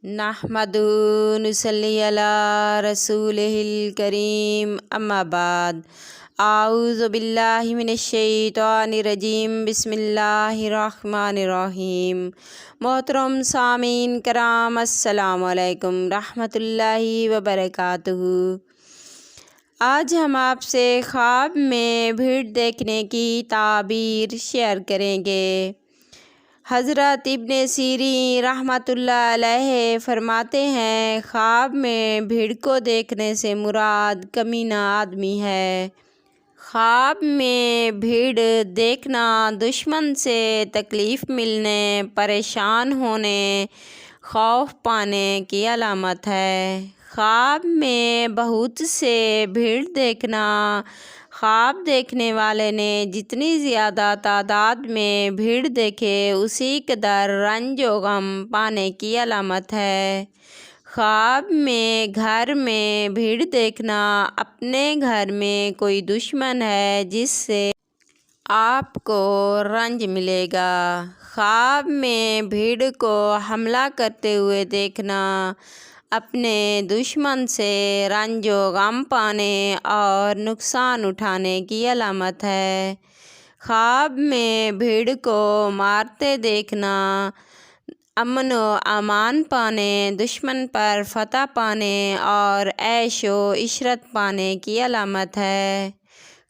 نحمدہ نصلی علی رسولہ الکریم اما بعد اعوذ باللہ من الشیطان الرجیم بسم اللہ الرحمن الرحیم۔ محترم سامعین کرام السلام علیکم رحمۃ اللہ وبرکاتہ۔ آج ہم آپ سے خواب میں بھیڑ دیکھنے کی تعبیر شیئر کریں گے۔ حضرت ابن سیرین رحمۃ اللہ علیہ فرماتے ہیں، خواب میں بھیڑ کو دیکھنے سے مراد کمینہ آدمی ہے۔ خواب میں بھیڑ دیکھنا دشمن سے تکلیف ملنے، پریشان ہونے، خوف پانے کی علامت ہے۔ خواب میں بہت سے بھیڑ دیکھنا خواب دیکھنے والے نے جتنی زیادہ تعداد میں بھیڑ دیکھے اسی قدر رنج و غم پانے کی علامت ہے۔ خواب میں گھر میں بھیڑ دیکھنا اپنے گھر میں کوئی دشمن ہے جس سے آپ کو رنج ملے گا۔ خواب میں بھیڑ کو حملہ کرتے ہوئے دیکھنا اپنے دشمن سے رنج و غم پانے اور نقصان اٹھانے کی علامت ہے۔ خواب میں بھیڑ کو مارتے دیکھنا امن و امان پانے، دشمن پر فتح پانے اور عیش و عشرت پانے کی علامت ہے۔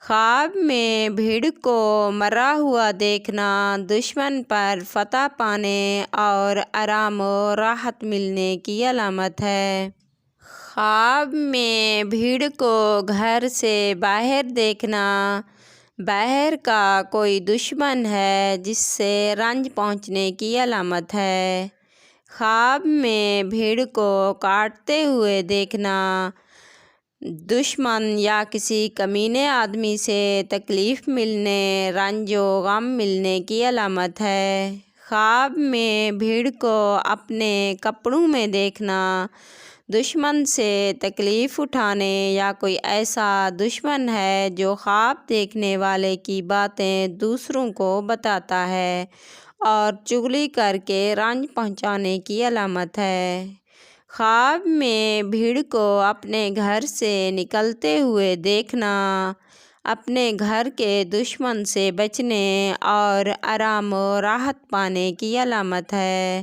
خواب میں بھیڑ کو مرا ہوا دیکھنا دشمن پر فتح پانے اور آرام و راحت ملنے کی علامت ہے۔ خواب میں بھیڑ کو گھر سے باہر دیکھنا باہر کا کوئی دشمن ہے جس سے رنج پہنچنے کی علامت ہے۔ خواب میں بھیڑ کو کاٹتے ہوئے دیکھنا دشمن یا کسی کمینے آدمی سے تکلیف ملنے، رنج و غم ملنے کی علامت ہے۔ خواب میں بھیڑ کو اپنے کپڑوں میں دیکھنا دشمن سے تکلیف اٹھانے یا کوئی ایسا دشمن ہے جو خواب دیکھنے والے کی باتیں دوسروں کو بتاتا ہے اور چغلی کر کے رنج پہنچانے کی علامت ہے۔ خواب میں بھیڑ کو اپنے گھر سے نکلتے ہوئے دیکھنا اپنے گھر کے دشمن سے بچنے اور آرام و راحت پانے کی علامت ہے۔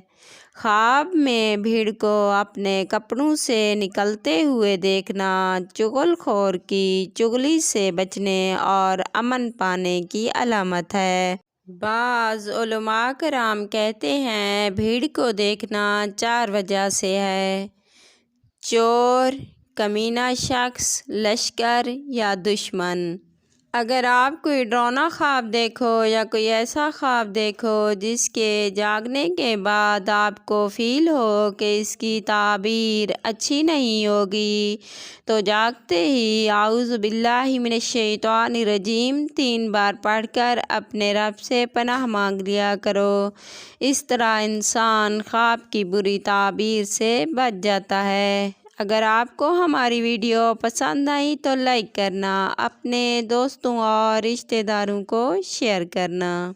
خواب میں بھیڑ کو اپنے کپڑوں سے نکلتے ہوئے دیکھنا چغل خور کی چغلی سے بچنے اور امن پانے کی علامت ہے۔ بعض علماء کرام کہتے ہیں بھیڑ کو دیکھنا 4 وجہ سے ہے: چور، کمینہ شخص، لشکر یا دشمن۔ اگر آپ کوئی ڈراؤنا خواب دیکھو یا کوئی ایسا خواب دیکھو جس کے جاگنے کے بعد آپ کو فیل ہو کہ اس کی تعبیر اچھی نہیں ہوگی تو جاگتے ہی اعوذ باللہ من الشیطان الرجیم 3 بار پڑھ کر اپنے رب سے پناہ مانگ لیا کرو۔ اس طرح انسان خواب کی بری تعبیر سے بچ جاتا ہے۔ اگر آپ کو ہماری ویڈیو پسند آئی تو لائک کرنا، اپنے دوستوں اور رشتہ داروں کو شیئر کرنا۔